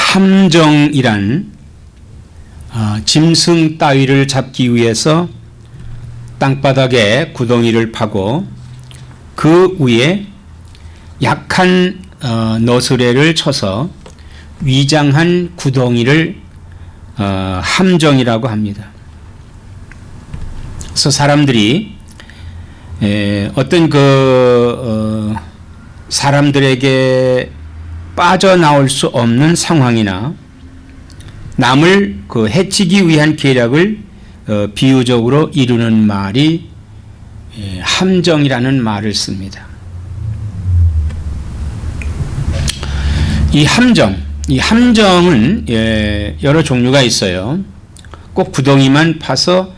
함정이란 짐승 따위를 잡기 위해서 땅바닥에 구덩이를 파고 그 위에 약한 너스레를 쳐서 위장한 구덩이를 함정이라고 합니다. 그래서 사람들이 어떤 사람들에게 빠져나올 수 없는 상황이나 남을 해치기 위한 계략을 비유적으로 이루는 말이 함정이라는 말을 씁니다. 이 함정은 여러 종류가 있어요. 꼭 구덩이만 파서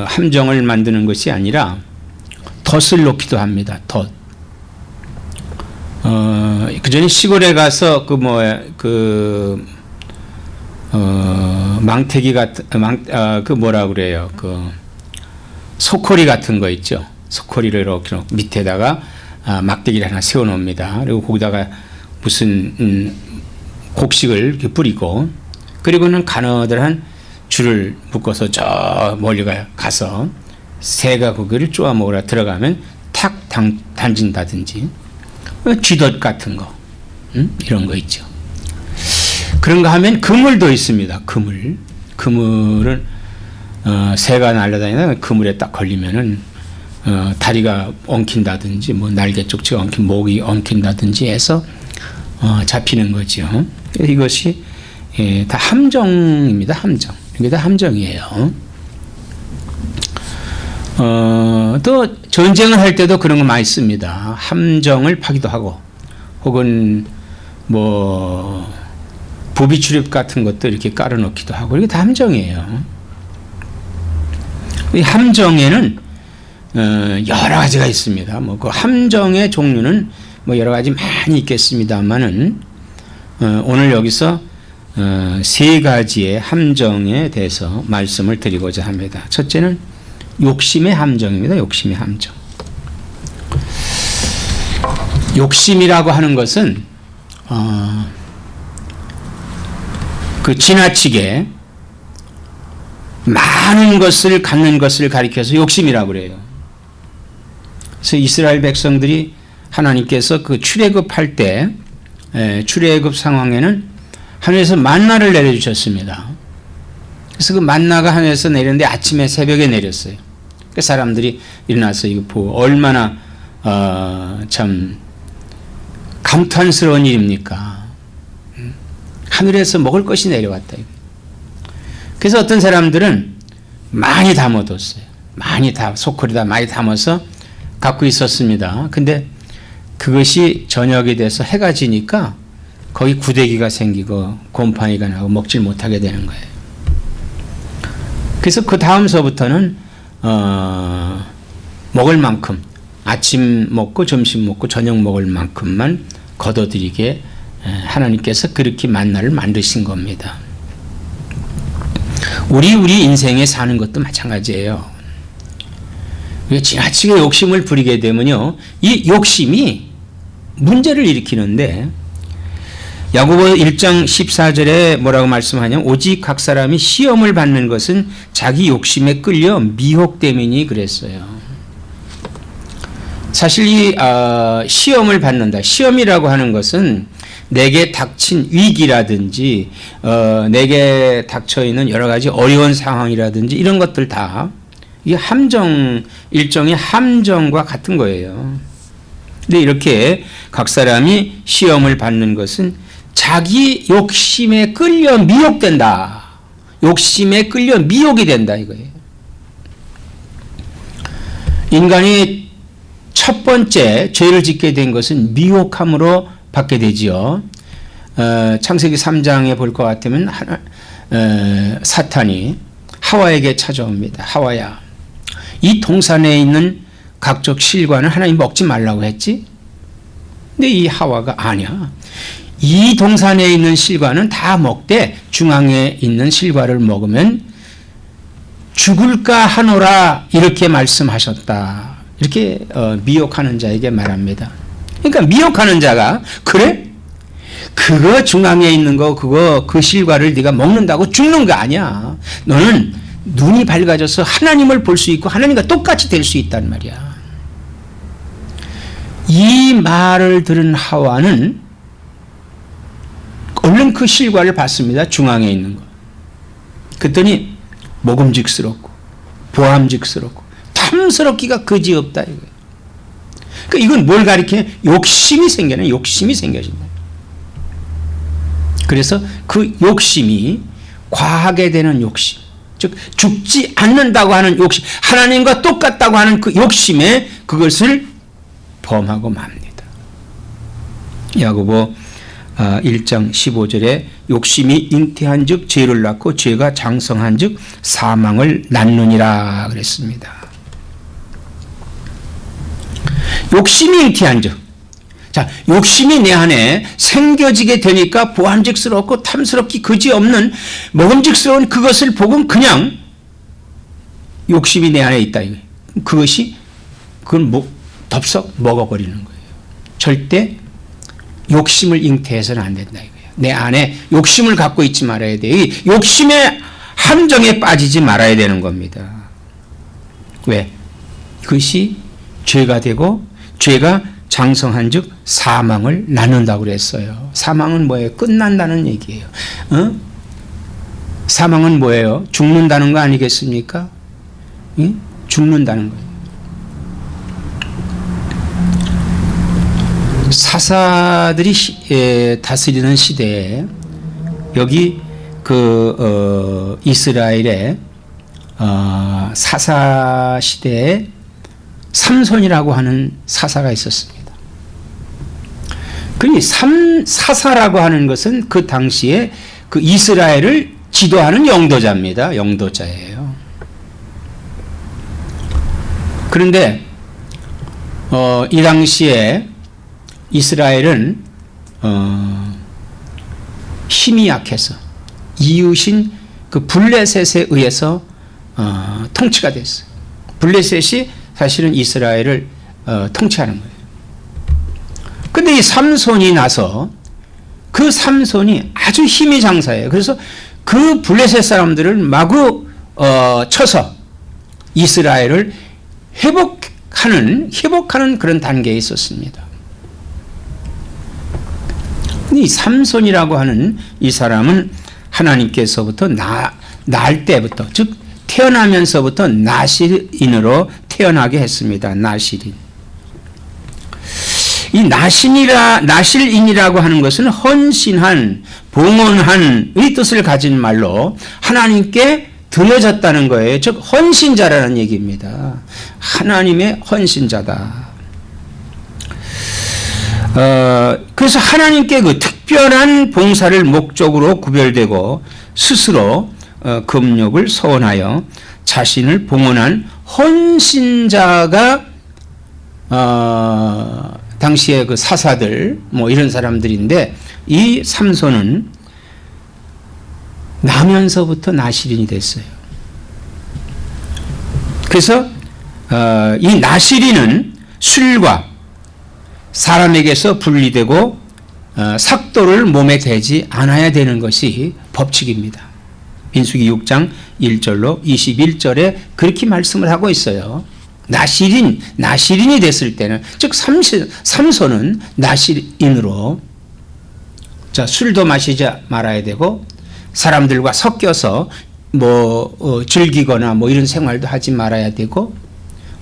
함정을 만드는 것이 아니라 덫을 놓기도 합니다. 덫. 그 전에 시골에 가서 망태기 같은 뭐라 그래요? 소코리 같은 거 있죠. 소코리를 이렇게 밑에다가 막대기를 하나 세워 놓습니다. 그리고 거기다가 무슨 곡식을 이렇게 뿌리고, 그리고는 가느다란 줄을 묶어서 저 멀리 가서 새가 거기를 쪼아 먹으러 들어가면 탁 단진다든지, 쥐덫 같은 거, 이런 거 있죠. 그런가 하면 그물도 있습니다. 그물은 새가 날아다니다가 그물에 딱 걸리면은 다리가 엉킨다든지 뭐 날개 쪽지가 엉킨 목이 엉킨다든지 해서 잡히는 거죠. 이것이 다 함정입니다. 함정. 이게 다 함정이에요. 또 전쟁을 할 때도 그런 거 많이 씁니다. 함정을 파기도 하고, 혹은 뭐 부비 출입 같은 것도 이렇게 깔아놓기도 하고, 이게 다 함정이에요. 이 함정에는 여러 가지가 있습니다. 뭐 그 함정의 종류는 뭐 여러 가지 많이 있겠습니다만은 오늘 여기서 세 가지의 함정에 대해서 말씀을 드리고자 합니다. 첫째는 욕심의 함정입니다. 욕심의 함정. 욕심이라고 하는 것은 지나치게 많은 것을 갖는 것을 가리켜서 욕심이라고 그래요. 그래서 이스라엘 백성들이 하나님께서 출애굽할 때 출애굽 상황에는 하늘에서 만나를 내려주셨습니다. 그래서 그 만나가 하늘에서 내렸는데 아침에 새벽에 내렸어요. 그 사람들이 일어나서 이거 보고 얼마나 참 감탄스러운 일입니까? 하늘에서 먹을 것이 내려왔다. 그래서 어떤 사람들은 많이 담아뒀어요. 소쿠리다 많이 담아서 갖고 있었습니다. 근데 그것이 저녁이 돼서 해가 지니까 거기 구데기가 생기고 곰팡이가 나고 먹질 못하게 되는 거예요. 그래서 그 다음서부터는 먹을 만큼, 아침 먹고 점심 먹고 저녁 먹을 만큼만 거둬들이게 하나님께서 그렇게 만나를 만드신 겁니다. 우리 인생에 사는 것도 마찬가지예요. 지나치게 욕심을 부리게 되면요, 이 욕심이 문제를 일으키는데, 야고보 1장 14절에 뭐라고 말씀하냐면, 오직 각 사람이 시험을 받는 것은 자기 욕심에 끌려 미혹됨이니 그랬어요. 사실 이 시험을 받는다. 시험이라고 하는 것은 내게 닥친 위기라든지 내게 닥쳐 있는 여러 가지 어려운 상황이라든지 이런 것들 다 이게 일종의 함정과 같은 거예요. 근데 이렇게 각 사람이 시험을 받는 것은 자기 욕심에 끌려 미혹된다. 욕심에 끌려 미혹이 된다 이거예요. 인간이 첫 번째 죄를 짓게 된 것은 미혹함으로 받게 되지요. 창세기 3장에 볼 것 같으면 사탄이 하와에게 찾아옵니다. 하와야, 이 동산에 있는 각종 실과는 하나님 먹지 말라고 했지? 근데 이 하와가 아니야. 이 동산에 있는 실과는 다 먹되 중앙에 있는 실과를 먹으면 죽을까 하노라 이렇게 말씀하셨다. 이렇게 미혹하는 자에게 말합니다. 그러니까 미혹하는 자가 그래? 그거 중앙에 있는 거 그거 그 실과를 네가 먹는다고 죽는 거 아니야. 너는 눈이 밝아져서 하나님을 볼 수 있고 하나님과 똑같이 될 수 있단 말이야. 이 말을 들은 하와는 얼른 그 실과를 봤습니다. 중앙에 있는 거. 그랬더니 먹음직스럽고 보암직스럽고 탐스럽기가 그지없다 이거예요. 그러니까 이건 뭘 가리키냐? 욕심이 생겨나. 욕심이 생겨진다. 그래서 그 욕심이 과하게 되는 욕심, 즉 죽지 않는다고 하는 욕심, 하나님과 똑같다고 하는 그 욕심에 그것을 범하고 맙니다. 야고보 1장 15절에 욕심이 잉태한 즉 죄를 낳고 죄가 장성한 즉 사망을 낳느니라 그랬습니다. 욕심이 잉태한 즉, 자, 욕심이 내 안에 생겨지게 되니까 보암직스럽고 탐스럽기 그지없는 먹음직스러운 그것을 보고 그냥 욕심이 내 안에 있다 이거예요. 그것이 그걸 덥석 먹어버리는 거예요. 절대 욕심을 잉태해서는 안 된다 이거예요. 내 안에 욕심을 갖고 있지 말아야 돼. 이 욕심의 함정에 빠지지 말아야 되는 겁니다. 왜? 그것이 죄가 되고 죄가 장성한 즉 사망을 낳는다고 그랬어요. 사망은 뭐예요? 끝난다는 얘기예요. 사망은 뭐예요? 죽는다는 거 아니겠습니까? 죽는다는 거예요. 사사들이 다스리는 시대에 여기 이스라엘의 사사 시대에 삼손이라고 하는 사사가 있었습니다. 그러니 사사라고 하는 것은 그 당시에 그 이스라엘을 지도하는 영도자입니다. 영도자예요. 그런데 이 당시에 이스라엘은 힘이 약해서 이웃인 그 블레셋에 의해서 통치가 됐어요. 블레셋이 사실은 이스라엘을 통치하는 거예요. 근데 이 삼손이 나서 그 삼손이 아주 힘이 장사예요. 그래서 그 블레셋 사람들을 마구 쳐서 이스라엘을 회복하는 그런 단계에 있었습니다. 이 삼손이라고 하는 이 사람은 하나님께서부터 날 때부터, 즉 태어나면서부터 나실인으로 태어나게 했습니다. 나실인. 이 나실인이라고 하는 것은 헌신한, 봉헌한의 뜻을 가진 말로 하나님께 드려졌다는 거예요. 즉 헌신자라는 얘기입니다. 하나님의 헌신자다. 그래서 하나님께 그 특별한 봉사를 목적으로 구별되고 스스로 금욕을 서원하여 자신을 봉헌한 헌신자가 당시에 그 사사들 뭐 이런 사람들인데, 이 삼손은 나면서부터 나실인이 됐어요. 그래서 이 나실인은 술과 사람에게서 분리되고 삭도를 몸에 대지 않아야 되는 것이 법칙입니다. 민수기 6장 1절로 21절에 그렇게 말씀을 하고 있어요. 나실인이 됐을 때는, 즉 삼손은 나실인으로, 자, 술도 마시지 말아야 되고 사람들과 섞여서 즐기거나 이런 생활도 하지 말아야 되고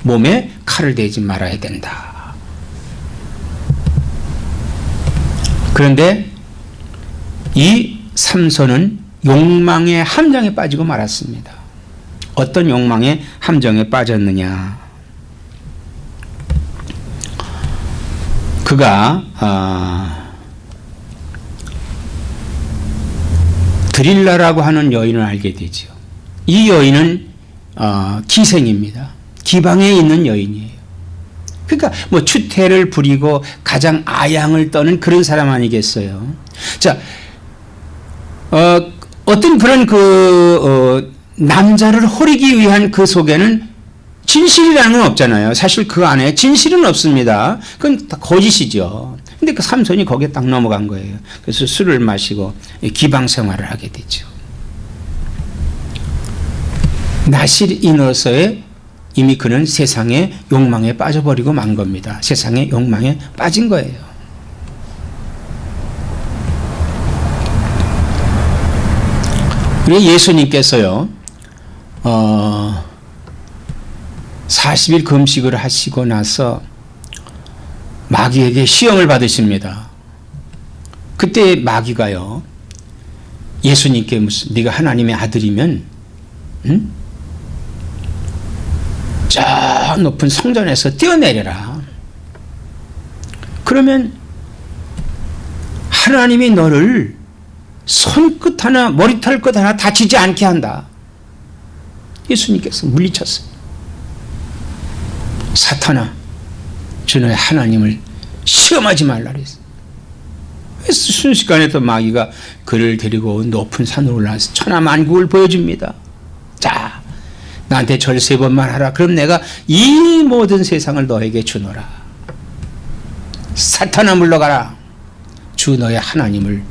몸에 칼을 대지 말아야 된다. 그런데 이 삼손은 욕망의 함정에 빠지고 말았습니다. 어떤 욕망의 함정에 빠졌느냐? 그가 드릴라라고 하는 여인을 알게 되죠. 이 여인은 기생입니다. 기방에 있는 여인이에요. 그러니까 추태를 부리고 가장 아양을 떠는 그런 사람 아니겠어요. 자, 어떤 그런 남자를 호리기 위한 그 속에는 진실이라는 건 없잖아요. 사실 그 안에 진실은 없습니다. 그건 다 거짓이죠. 근데 그 삼손이 거기에 딱 넘어간 거예요. 그래서 술을 마시고 기방 생활을 하게 되죠. 나실인으로서의 이미 그는 세상의 욕망에 빠져버리고 만 겁니다. 세상의 욕망에 빠진 거예요. 그리고 예수님께서요, 40일 금식을 하시고 나서 마귀에게 시험을 받으십니다. 그때 마귀가요, 예수님께 무슨 네가 하나님의 아들이면 저 높은 성전에서 뛰어내려라. 그러면 하나님이 너를 손끝 하나 머리털 끝 하나 다치지 않게 한다. 예수님께서 물리쳤어요. 사탄아, 주너의 하나님을 시험하지 말라 그랬어요. 순식간에 또 마귀가 그를 데리고 높은 산으로 올라와서 천하만국을 보여줍니다. 자, 나한테 절 3번만 하라. 그럼 내가 이 모든 세상을 너에게 주노라. 사탄아 물러가라. 주 너의 하나님만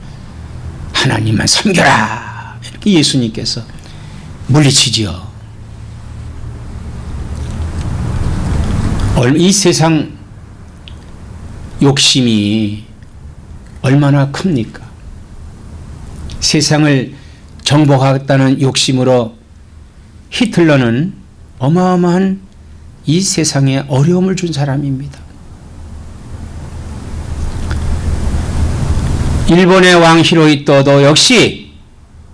섬겨라. 이렇게 예수님께서 물리치지요. 이 세상 욕심이 얼마나 큽니까? 세상을 정복하겠다는 욕심으로 히틀러는 어마어마한 이 세상에 어려움을 준 사람입니다. 일본의 왕 히로히토도 역시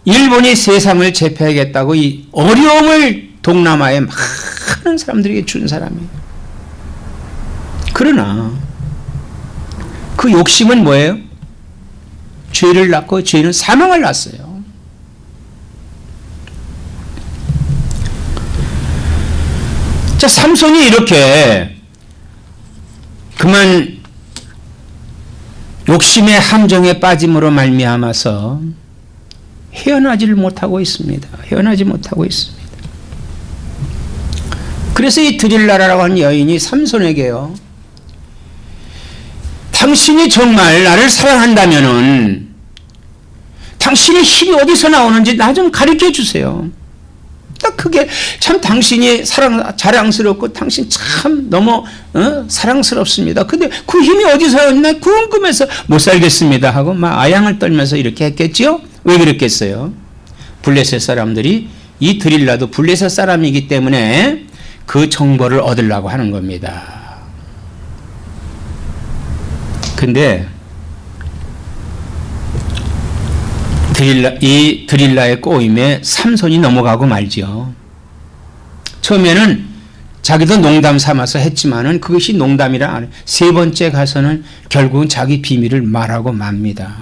일본이 세상을 제패하겠다고 이 어려움을 동남아의 많은 사람들에게 준 사람이에요. 그러나 그 욕심은 뭐예요? 죄를 낳고 죄는 사망을 낳았어요. 자, 삼손이 이렇게 그만 욕심의 함정에 빠짐으로 말미암아서 헤어나지를 못하고 있습니다. 헤어나지 못하고 있습니다. 그래서 이 드릴라라고 하는 여인이 삼손에게요, 당신이 정말 나를 사랑한다면은 당신의 힘이 어디서 나오는지 나 좀 가르쳐 주세요. 딱 그게 참 당신이 자랑스럽고 당신 참 너무 사랑스럽습니다. 근데 그 힘이 어디서 왔나 궁금해서 못 살겠습니다 하고 막 아양을 떨면서 이렇게 했겠죠. 왜 그랬겠어요? 블레셋 사람들이, 이 드릴라도 블레셋 사람이기 때문에 그 정보를 얻으려고 하는 겁니다. 근데 이 드릴라의 꼬임에 삼손이 넘어가고 말지요. 처음에는 자기도 농담 삼아서 했지만은 그것이 농담이라 안 해요. 3번째 가서는 결국은 자기 비밀을 말하고 맙니다.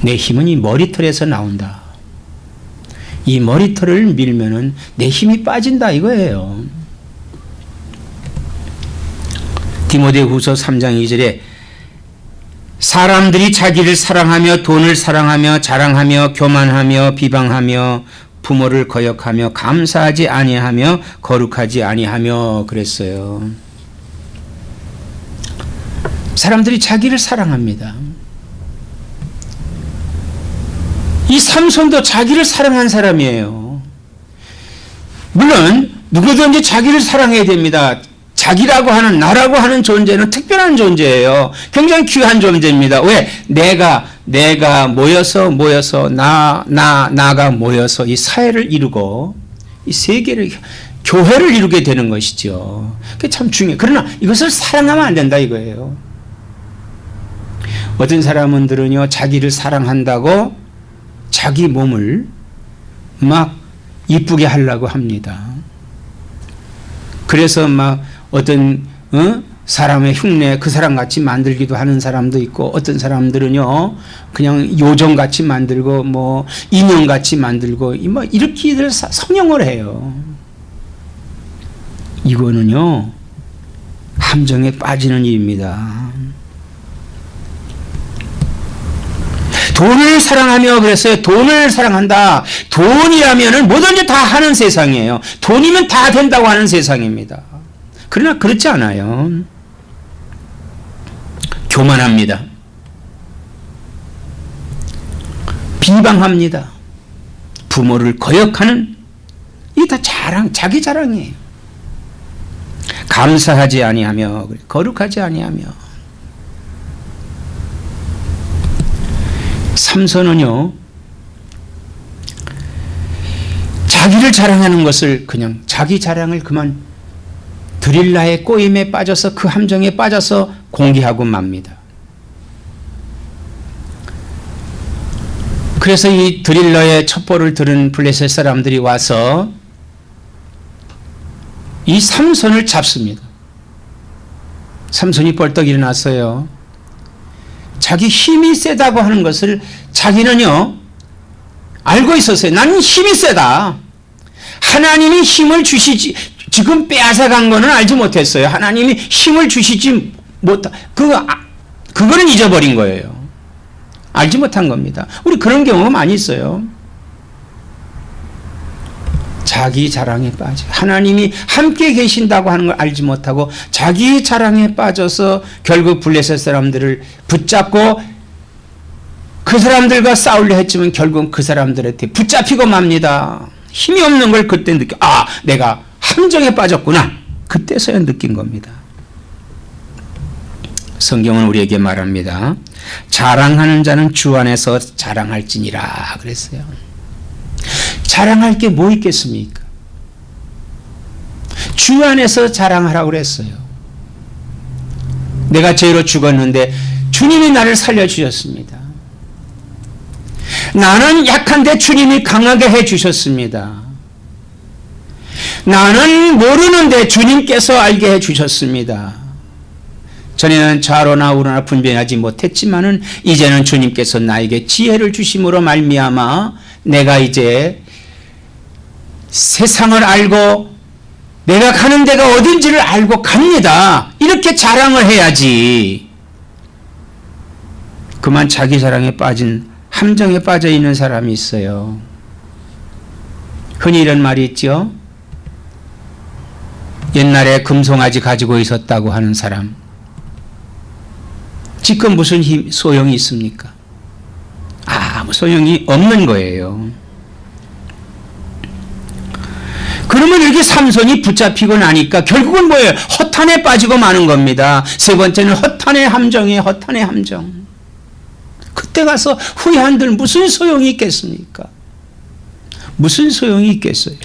내 힘은 이 머리털에서 나온다. 이 머리털을 밀면은 내 힘이 빠진다 이거예요. 디모데후서 3장 2절에 사람들이 자기를 사랑하며 돈을 사랑하며 자랑하며 교만하며 비방하며 부모를 거역하며 감사하지 아니하며 거룩하지 아니하며 그랬어요. 사람들이 자기를 사랑합니다. 이 삼손도 자기를 사랑한 사람이에요. 물론 누구든지 자기를 사랑해야 됩니다. 자기라고 하는, 나라고 하는 존재는 특별한 존재예요. 굉장히 귀한 존재입니다. 왜? 내가 모여서 나가 모여서 이 사회를 이루고 이 세계를, 교회를 이루게 되는 것이죠. 그게 참 중요해요. 그러나 이것을 사랑하면 안 된다 이거예요. 어떤 사람들은요, 자기를 사랑한다고 자기 몸을 막 이쁘게 하려고 합니다. 그래서 막 어떤 사람의 흉내, 그 사람 같이 만들기도 하는 사람도 있고, 어떤 사람들은요 그냥 요정 같이 만들고 뭐 인형 같이 만들고 뭐 이렇게들 성형을 해요. 이거는요 함정에 빠지는 일입니다. 돈을 사랑하며 그랬어요. 돈을 사랑한다. 돈이라면은 뭐든지 다 하는 세상이에요. 돈이면 다 된다고 하는 세상입니다. 그러나 그렇지 않아요. 교만합니다. 비방합니다. 부모를 거역하는, 이게 다 자기 자랑이에요. 감사하지 아니하며 거룩하지 아니하며. 삼손은요, 자기를 자랑하는 것을 그냥 자기 자랑을 그만 드릴라의 꼬임에 빠져서 그 함정에 빠져서 공개하고 맙니다. 그래서 이 드릴러의 첩보를 들은 블레셋 사람들이 와서 이 삼손을 잡습니다. 삼손이 벌떡 일어났어요. 자기 힘이 세다고 하는 것을 자기는요 알고 있었어요. 나는 힘이 세다. 하나님이 힘을 주시지, 지금 빼앗아간 거는 알지 못했어요. 하나님이 힘을 주시지 못하, 그거는 잊어버린 거예요. 알지 못한 겁니다. 우리 그런 경우가 많이 있어요. 자기 자랑에 빠져, 하나님이 함께 계신다고 하는 걸 알지 못하고 자기 자랑에 빠져서 결국 블레셋 사람들을 붙잡고 그 사람들과 싸우려 했지만 결국 그 사람들한테 붙잡히고 맙니다. 힘이 없는 걸 그때 느껴, 내가 함정에 빠졌구나. 그때서야 느낀 겁니다. 성경은 우리에게 말합니다. 자랑하는 자는 주 안에서 자랑할지니라 그랬어요. 자랑할 게 뭐 있겠습니까? 주 안에서 자랑하라고 그랬어요. 내가 죄로 죽었는데 주님이 나를 살려주셨습니다. 나는 약한데 주님이 강하게 해주셨습니다. 나는 모르는데 주님께서 알게 해주셨습니다. 전에는 좌로나 우로나 분별하지 못했지만은 이제는 주님께서 나에게 지혜를 주심으로 말미암아 내가 이제 세상을 알고 내가 가는 데가 어딘지를 알고 갑니다. 이렇게 자랑을 해야지. 그만 자기 자랑에 빠진, 함정에 빠져 있는 사람이 있어요. 흔히 이런 말이 있죠. 옛날에 금송아지 가지고 있었다고 하는 사람, 지금 무슨 소용이 있습니까? 아무 소용이 없는 거예요. 그러면 이렇게 삼손이 붙잡히고 나니까 결국은 뭐예요? 허탄에 빠지고 마는 겁니다. 세 번째는 허탄의 함정이에요. 허탄의 함정. 그때 가서 후회한들 무슨 소용이 있겠습니까? 무슨 소용이 있겠어요?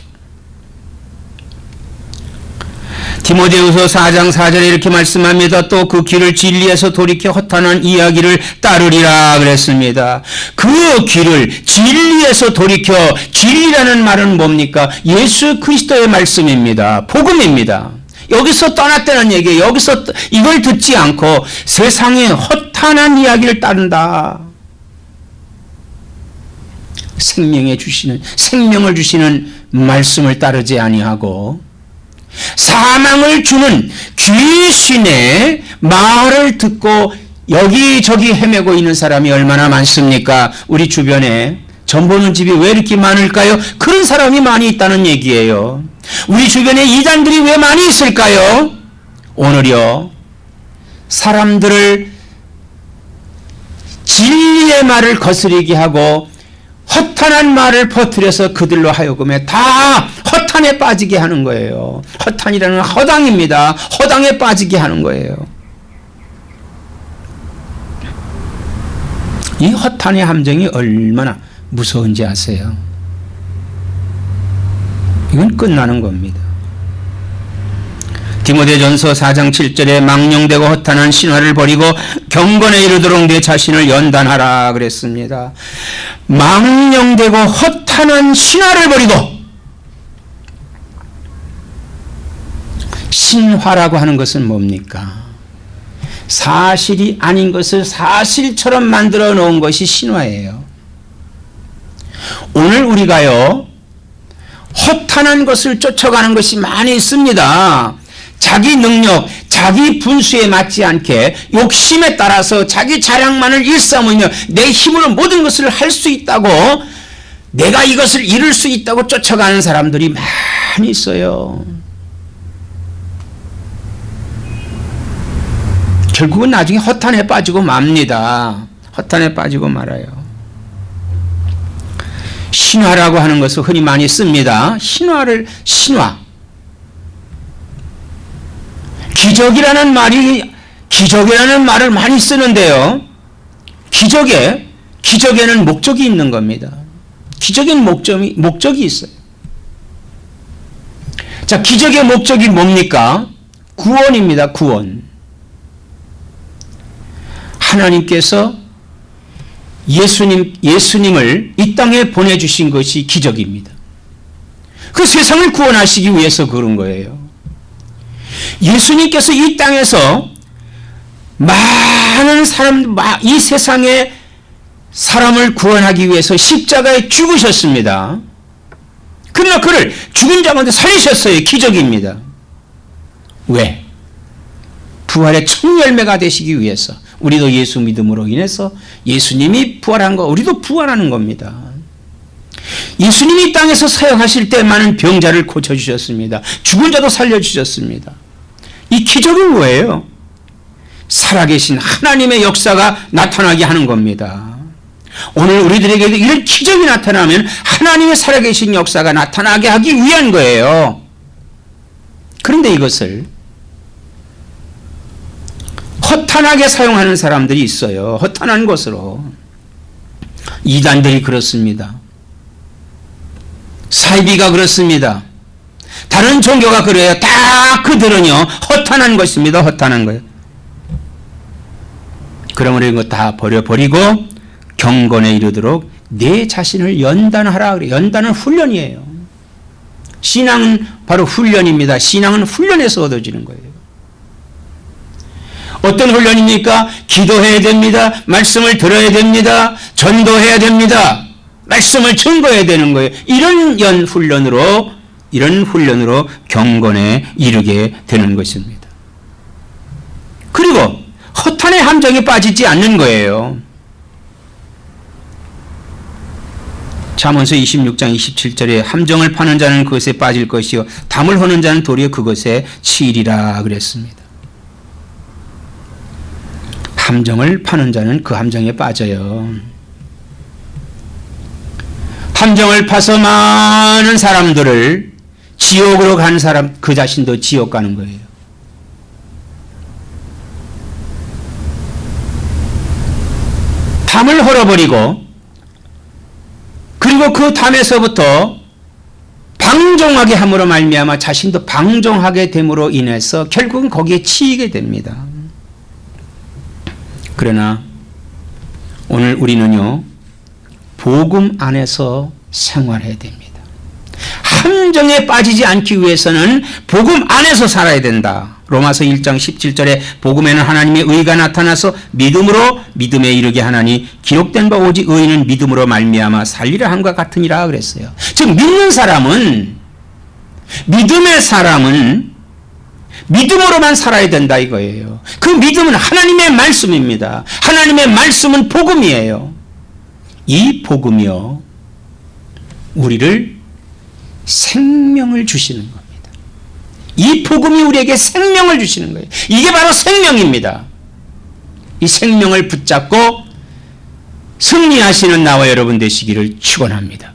디모데후서 4장 4절에 이렇게 말씀합니다. 또 그 길을 진리에서 돌이켜 허탄한 이야기를 따르리라 그랬습니다. 그 길을 진리에서 돌이켜, 진리라는 말은 뭡니까? 예수 그리스도의 말씀입니다. 복음입니다. 여기서 떠났다는 얘기예요. 여기서 이걸 듣지 않고 세상에 허탄한 이야기를 따른다. 생명을 주시는 말씀을 따르지 아니하고 사망을 주는 귀신의 말을 듣고 여기저기 헤매고 있는 사람이 얼마나 많습니까? 우리 주변에 전 보는 집이 왜 이렇게 많을까요? 그런 사람이 많이 있다는 얘기예요. 우리 주변에 이단들이 왜 많이 있을까요? 오늘요, 사람들을 진리의 말을 거스르게 하고 허탄한 말을 퍼뜨려서 그들로 하여금에 다 허탄에 빠지게 하는 거예요. 허탄이라는 허당입니다. 허당에 빠지게 하는 거예요. 이 허탄의 함정이 얼마나 무서운지 아세요? 이건 끝나는 겁니다. 디모데전서 4장 7절에 망령되고 허탄한 신화를 버리고 경건에 이르도록 내 자신을 연단하라 그랬습니다. 망령되고 허탄한 신화를 버리고, 신화라고 하는 것은 뭡니까? 사실이 아닌 것을 사실처럼 만들어 놓은 것이 신화예요. 오늘 우리가요, 허탄한 것을 쫓아가는 것이 많이 있습니다. 자기 능력, 자기 분수에 맞지 않게 욕심에 따라서 자기 자랑만을 일삼으며 내 힘으로 모든 것을 할 수 있다고, 내가 이것을 이룰 수 있다고 쫓아가는 사람들이 많이 있어요. 결국은 나중에 허탄에 빠지고 맙니다. 허탄에 빠지고 말아요. 신화라고 하는 것을 흔히 많이 씁니다. 신화. 기적이라는 말을 많이 쓰는데요. 기적에는 목적이 있는 겁니다. 기적에는 목적이 있어요. 자, 기적의 목적이 뭡니까? 구원입니다. 구원. 하나님께서 예수님을 이 땅에 보내주신 것이 기적입니다. 그 세상을 구원하시기 위해서 그런 거예요. 예수님께서 이 땅에서 많은 이 세상의 사람을 구원하기 위해서 십자가에 죽으셨습니다. 그러나 그를 죽은 자 가운데 살리셨어요. 기적입니다. 왜? 부활의 첫 열매가 되시기 위해서. 우리도 예수 믿음으로 인해서 예수님이 부활한 거, 우리도 부활하는 겁니다. 예수님이 이 땅에서 사역하실 때 많은 병자를 고쳐주셨습니다. 죽은 자도 살려주셨습니다. 이 기적은 뭐예요? 살아계신 하나님의 역사가 나타나게 하는 겁니다. 오늘 우리들에게도 이런 기적이 나타나면 하나님의 살아계신 역사가 나타나게 하기 위한 거예요. 그런데 이것을 허탄하게 사용하는 사람들이 있어요. 허탄한 것으로. 이단들이 그렇습니다. 사이비가 그렇습니다. 다른 종교가 그래요. 다 그들은요, 허탄한 것입니다. 허탄한 거예요. 그러므로 이런 거 다 버려버리고 경건에 이르도록 내 자신을 연단하라 그래요. 연단은 훈련이에요. 신앙은 바로 훈련입니다. 신앙은 훈련에서 얻어지는 거예요. 어떤 훈련입니까? 기도해야 됩니다. 말씀을 들어야 됩니다. 전도해야 됩니다. 말씀을 증거해야 되는 거예요. 이런 훈련으로 경건에 이르게 되는 것입니다. 그리고 허탄의 함정에 빠지지 않는 거예요. 잠언서 26장 27절에 함정을 파는 자는 그것에 빠질 것이요 담을 허는 자는 도리어 그것에 치이리라 그랬습니다. 함정을 파는 자는 그 함정에 빠져요. 함정을 파서 많은 사람들을 지옥으로 간 사람, 그 자신도 지옥 가는 거예요. 담을 헐어버리고 그리고 그 담에서부터 방종하게 함으로 말미암아 자신도 방종하게 됨으로 인해서 결국은 거기에 치이게 됩니다. 그러나 오늘 우리는요, 복음 안에서 생활해야 됩니다. 함정에 빠지지 않기 위해서는 복음 안에서 살아야 된다. 로마서 1장 17절에 복음에는 하나님의 의가 나타나서 믿음에 이르게 하나니 기록된 바 오직 의인은 믿음으로 말미암아 살리라 함과 같으니라 그랬어요. 즉 믿는 사람은, 믿음의 사람은 믿음으로만 살아야 된다 이거예요. 그 믿음은 하나님의 말씀입니다. 하나님의 말씀은 복음이에요. 이 복음이요, 우리를 생명을 주시는 겁니다. 이 복음이 우리에게 생명을 주시는 거예요. 이게 바로 생명입니다. 이 생명을 붙잡고 승리하시는 나와 여러분 되시기를 축원합니다.